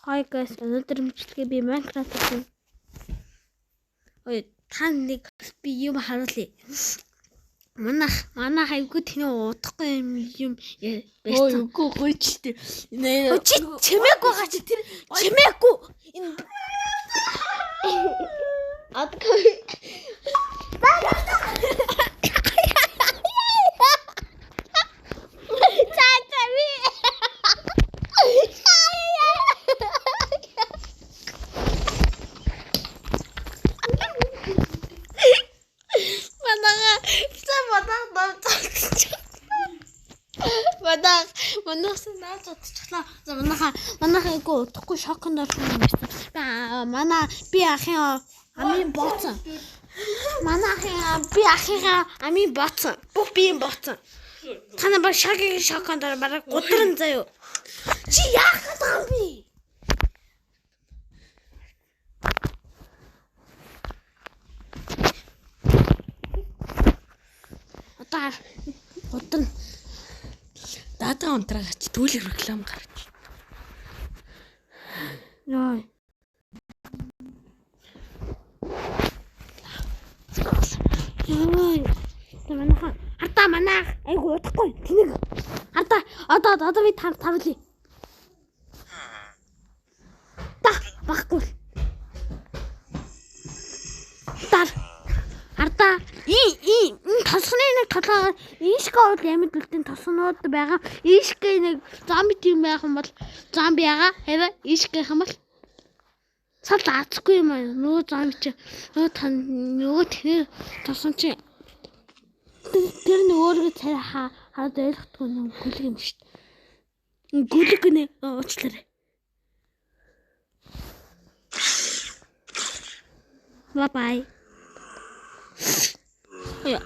Hi guys, өнөөдөр мэдлэгээ би Minecraft гэсэн. Ой, та нэг би юм харуулъя. Манай хайгуу тэний удахгүй юм байсан. Ой, үгүй гойчтэй. Чимээгүй гаач тэр чимээгүй. Адгүй. Манайхаа айгу удахгүй шоконд орсон юм байна. Манай би ахын амийн боцсон. Би ахыгаа амийн боцсон. Бүх биеийн боцсон. Тана баг шоконд ор бараг гудран заяа. Чи яах гэдэг юм бэ? Одоо гудран дата онтраач түүлэг реклам гарч. Яа. Яа. Манайх айгу удахгүй тэнэг. Одоо би таруулъя. Баггүй. Тосгоны нэг толгойгоор ийшкод ямид үлдэн тосгонууд байгаа. Ийшкээ нэг зомби тийм байх юм бол зомби яага. Хэвээ ийшкэх юм бол цал аацгүй юм аа. Нөгөө зомби чи нөгөө тэр тосгон чи тэр нэг өөргөө царай хаад ойлгохгүй нэг гүлэг юм шүү дээ. Гүлэг нэ уучлаарай. Bye. Яа.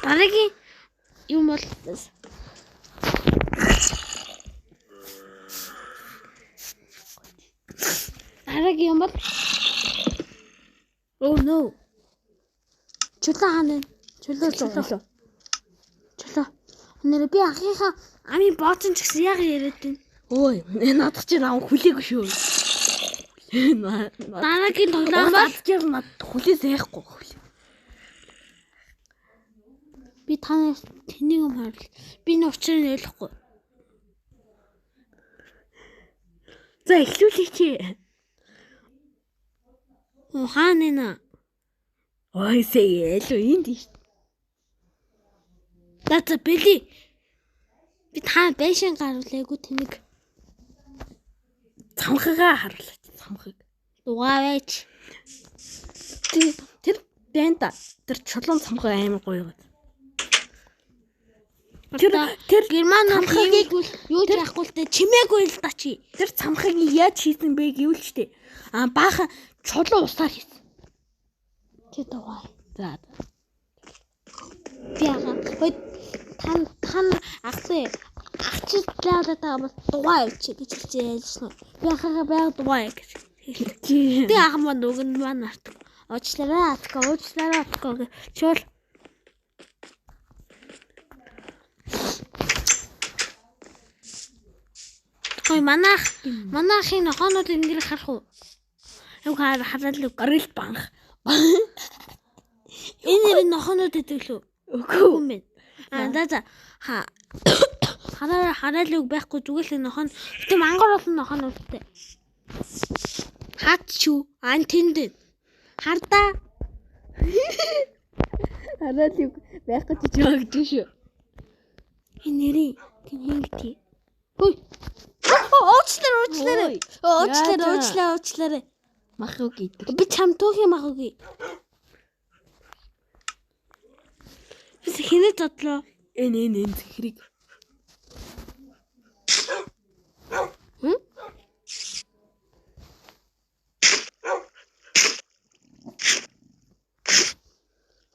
Дараагийн юм бол Oh no. Чулаа. Нэр би ахийнхаа амийн бооцсон ч гэсэн яг яриад байна. Ой, надад чи наа хүлээгүй шүү. Дараагийн тоглоом бол над хүлээ зайхгүй. Би танаас тэнийг юм харвал би энэ учрыг ойлгохгүй. За эхлүүлээ чи. Хаана нэ? Ой сэлөө энд тийш. Дата били. Би та байшин гаруулаагүй тэнийг. Цамхагаа харуулаач цамхаг. Дугаарайч. Тэр бэнта тэр чулуун цамхаг амар гоё юм. Тэр герман хамхагийг юу яахгүй л дээ чимээгүй л да чи. Тэр цамхаг яаж хийсэн бэ гэвэл ч тээ. Баахан чулуу усаар хийсэн. Тэ дугаа. За. Би тан ахчлаа та бас дугаа чи гэж хэлсэн. Би ахаа байга дугаа гэж. Би ахмаа нүгэн маань арт. Уучлаарай атка. Чул. Ой манайхын нохонууд эндэр харах уу? Юу хараад л горил банх. Энэ нохонууд гэдэг лөө. Үгүй юм байна. За хараад л байхгүй зүгээр л нохон. Гэтэ мангар болсон нохонуудтай. Хат чүү антинд. Хардаа. Хараад л байхгүй ч жаагдгүй шүү. Энэ нэрий тэнхэнтэй. Хөөе. Уучлаарай. Махыг гэдэг. Би чам түүхийн махыг. Бис хинэ тодлоо. Энэ зэхрийг.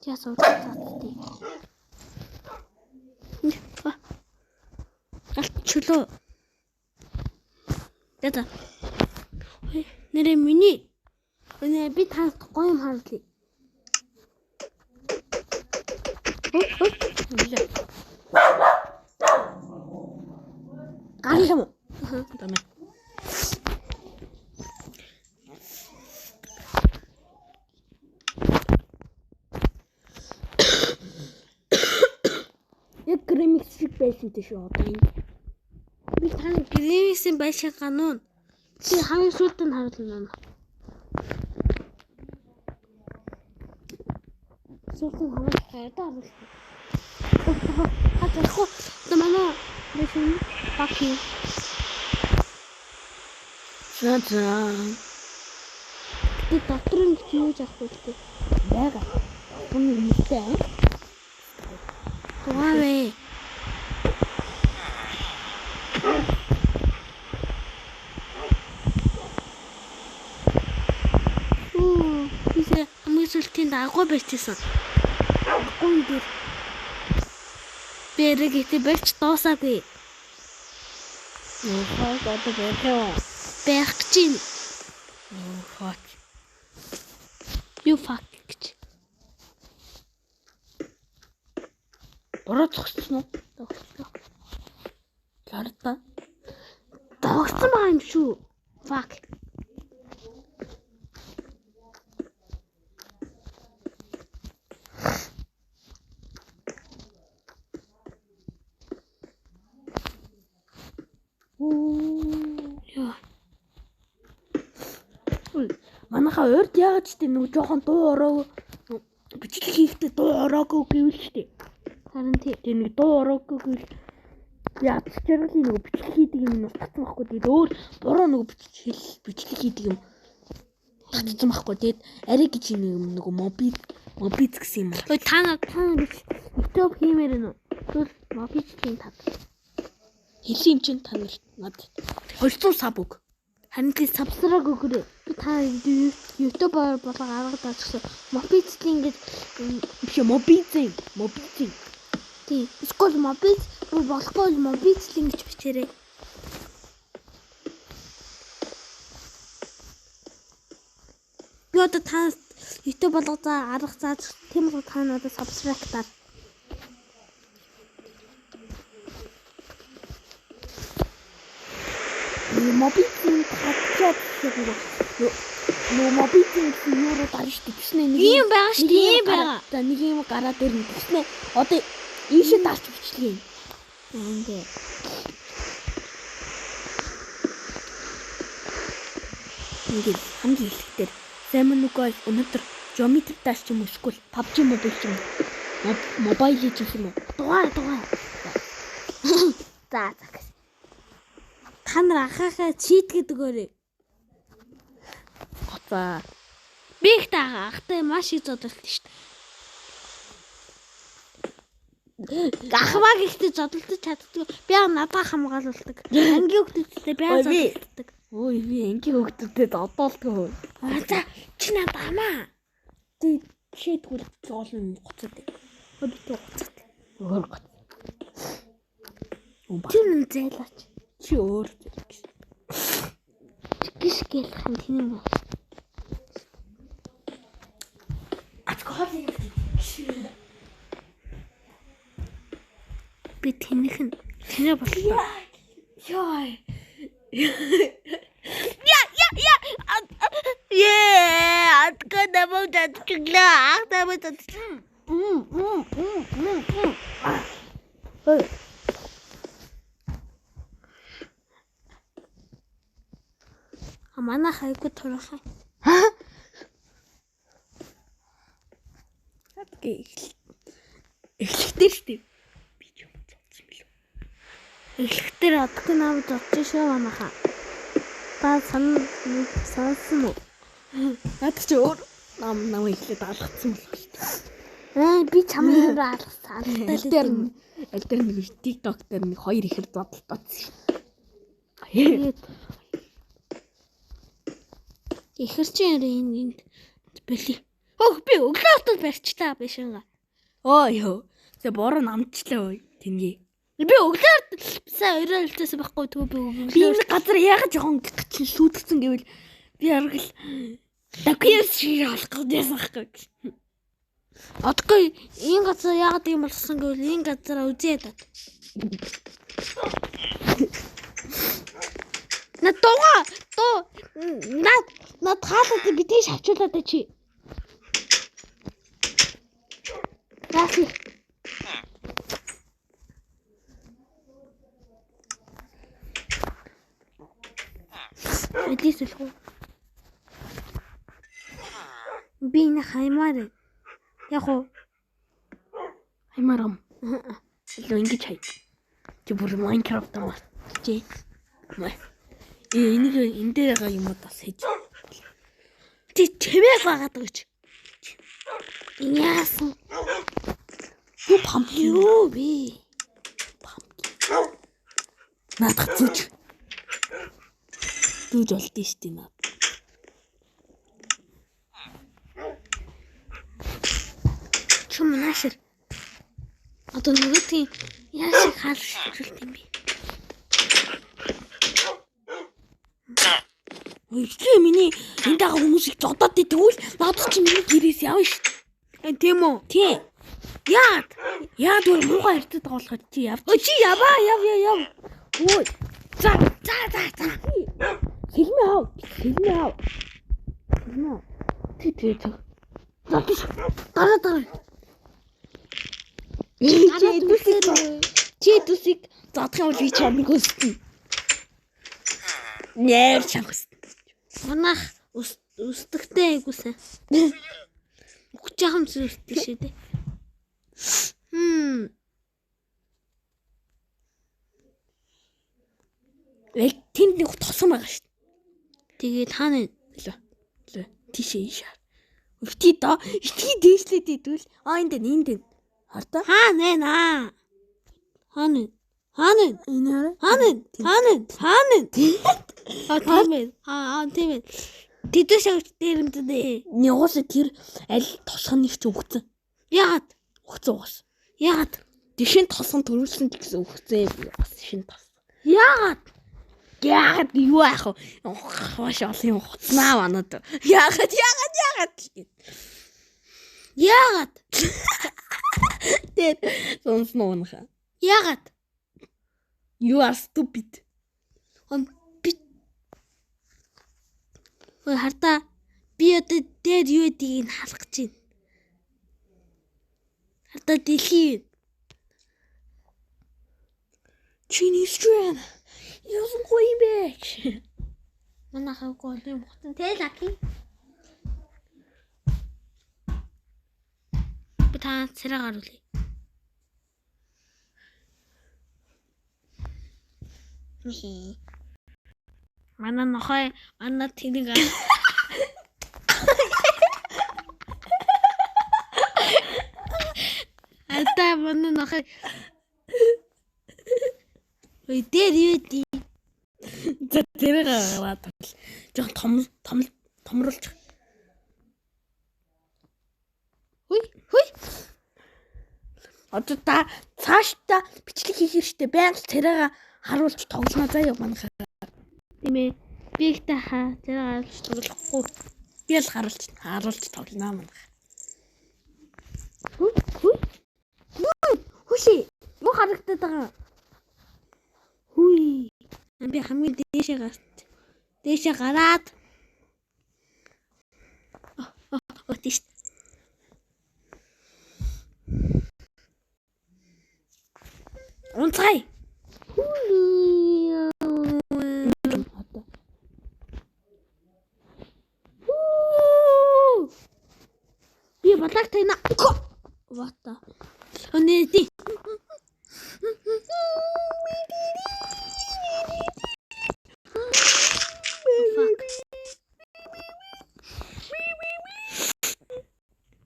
Ясаа утгатай. Чулуу. Яда. Нэрээ миний. Өнөө би танд гоё юм харуулъя. Гарлам. Тамаа. байсан тийш одоо энэ. Би тань гэрээсийн байшин гануун. Чи хамгийн сүүлд нь харуулна. Сүүлд нь харуулна. Хатахгүй. Намаа нэшин паки. Цаа. Тэ доктор нь юу яах вэ? Яга. Түн нистэй. Тугавэ. Бисээ хамгийн дагуу барьчихсан. Агуун дээр. Бэрэг ихтэй барьч дуусаагүй. Хойд одоо бэрхээ. Байх гэж юм. Хот. Юу фак гэж. Бороо зогссон уу? Зогссон. Ларта. Догсон байгаа юм шүү. Фак. Манайха урд яагаад ч тийм нэг жоохон дуу ороо бичлэг хийхдээ дуу ороогүй гэвэл ч тийм. Харин тийм нэг дуу ороогүй гэвэл яа бичрэлийн нэг бичлэг хийдэг юм нь татсан байхгүй. Тэгээд өөр буруу нэг бичлэг хийдэг юм татсан байхгүй. Тэгээд арай гэж нэг мобиз гэсэн юм. ой та YouTube хиймээр нөө. Тэгвэл мобичлын тав. Хэлсэн юм чинь танил надад 200 саб өг. Харин тийм сабскрайб өгөрэй. Би та YouTube болго аргадаг гэсэн мобицлин гэж биш мобиз. Тийм. Скол мобиц болохгүй мобицлин гэж бичээрэй. Би одоо та YouTube болго арга зааж тийм л та надад сабскрайб таа. Мобицийн хатчаад мобицийн юуруу дарж штэ гиснэ нэг ийм байгаа штэ ийм байгаа. За нэг юм гараад ирнэ гиснэ. Одоо ийшээ дарж бичлээ. Ингээ. Ингээд хамгийн ихтэй Simon Nugal өнөөдөр geometry dash юм эсвэл PUBG Mobile юм. Mobile хийж юм уу? Дугаар. За. Та нар ахахаа чит гэдэг өрөө. За. Би их ахтай маш их зодолт шүү дээ. Ахмаг ихтэй зодолтож чаддгүй. Би надаа хамгаалуулдаг. Ангийн хөлтөдтэй би зодолтдог. Ой би ангийн хөлтөдтэй одоолдгүй. За чи надад амаа. Тэг шийдгүүл зоолон гоцод. Би гоцод. Өөр гоц. Чи нэн зайлаач. Чи өөр гис гэл хан тийм үү? Би тэнийхэн тэнэ боллоо. Яа. Атка даваа чадчихлаа. Даваа чадчихлаа. Ой. Манай хайгуу турахаа. Эхлэхдээ штэ. Би ч юм цоцсон билүү. Эхлэхдээ одгүй намайг зодчих шүү манайхаа. Та сансан уу? Наад чи өөр намайг эхлээд алгацсан болов штэ. Би чамайг алгасан. Аль дээр нэг TikTok дээр нэг хоёр ихэр зодтолтоодсон шүү. Ихэр чинь энд бэлий. Би өглөөд барьчлаа бишинга. Ёо. Тэ бороо намчлаа ой. Тэнгээ. Би өглөөд сайн өрөө хэлсэн байхгүй тгөө би өглөө. Би энэ газар яагаад жоохон гिचл сүйтгэсэн гэвэл би аргал докюмент шиг алах гэсэн байхгүй. Одгүй энэ газар яагаад юм болсон гэвэл энэ газараа үзээд бат. Над хаалт би тийш авчуулаад чи. Яаси. Элис л уу. Би энэ хаймаар. Яг уу. Хаймаар юм. Илүү ингэж хай. Чи бүр Minecraft амаа. Чи. Энийг энэ дээр байгаа юм уу тас хийж. Чи чимээг байгаад байгаа ч. Яасан. Юу pumpkin Юу би. наадах зүж. Зүж болдсон шүү дээ наад. Чум наашир. Одоо нөгөөдгийн яашиг хаалшруулт юм бэ? Чи миний энэ дагаа хүмүүсийг зодоод тэгвэл наад чи миний гэрээс явна шүү. Тийм үү? Тий. Яад өөр муухай ярьдаг болохоор чи яв. Чи яваа яв. Ой. За. Хэлмээ аав. Тий. За биш. Дараа. Чи төсийг задах юм бол би чамд хүснэ. Нэр чамс. Манайх устдагтай айгуусан. Өгч яхам зүрхтэй шээ дээ. Тэнд нэг тосон байгаа шүү. Тэгээд хаана Лөө. Тийшээ ийшээ. Ити дээшлээд идвэл энд. Хартаа. хаана? Энэ Тийм ээ. Тэдэн шагч дээрэмдээ. Нягаас тэр аль тосгоныг ч өгцөн. Яагаад? Өгцөн. Яагаад? Дэшин тосон төрүүлсэн гэсэн өгцөн бас шин тос. Яагаад? Яагаад юу яах вэ? Хоош олон юм хуцнаа манад. Яагаад? Тэр сонсноо нха. Яагаад? You are stupid. Ой хардаа би одоо дээр юу гэдгийг нь халах гэж байна. Хардаа дэлхий. Chinese trend. Яасан гоё юм бэ? Манайхаа голын бутан тэ лаки. Би та царай гаруулъя. Манай нохой тэнийг Ата манай нохой ой дээр юу дий. За тэрэг гараад жоо томруулж. Хүй. Одоо та цаашдаа бичлэг хийхээр штэ байнга тэрэг харуулж тоглоно заяа манайхаа. Тийм ээ. Би ихтэй царай гаруулж тоглохгүй. Би л харуулж тоглоно манайхаа. Хүши. Юу харагдаад байгаа? Хүй. Би хамгийн дээшээ гараад. Тийш. Унцгай. Би балаг тайна. Вата. Онэди.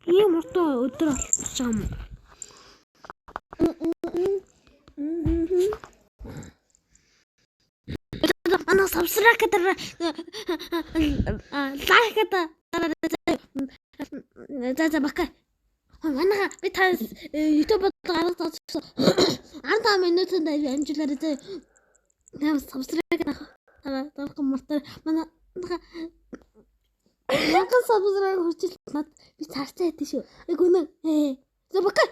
Ямар тоо өдөр болсон юм. Ана сабскрайб лайк за бака. Манайха би та YouTube гаргаж тавьсан. 15 минутанд амжилтаар сабскрайб дарах мартаа манайха Яхан сабскрайб хүртэл би цааштай хэдэж шүү. Гүнэ. За бака.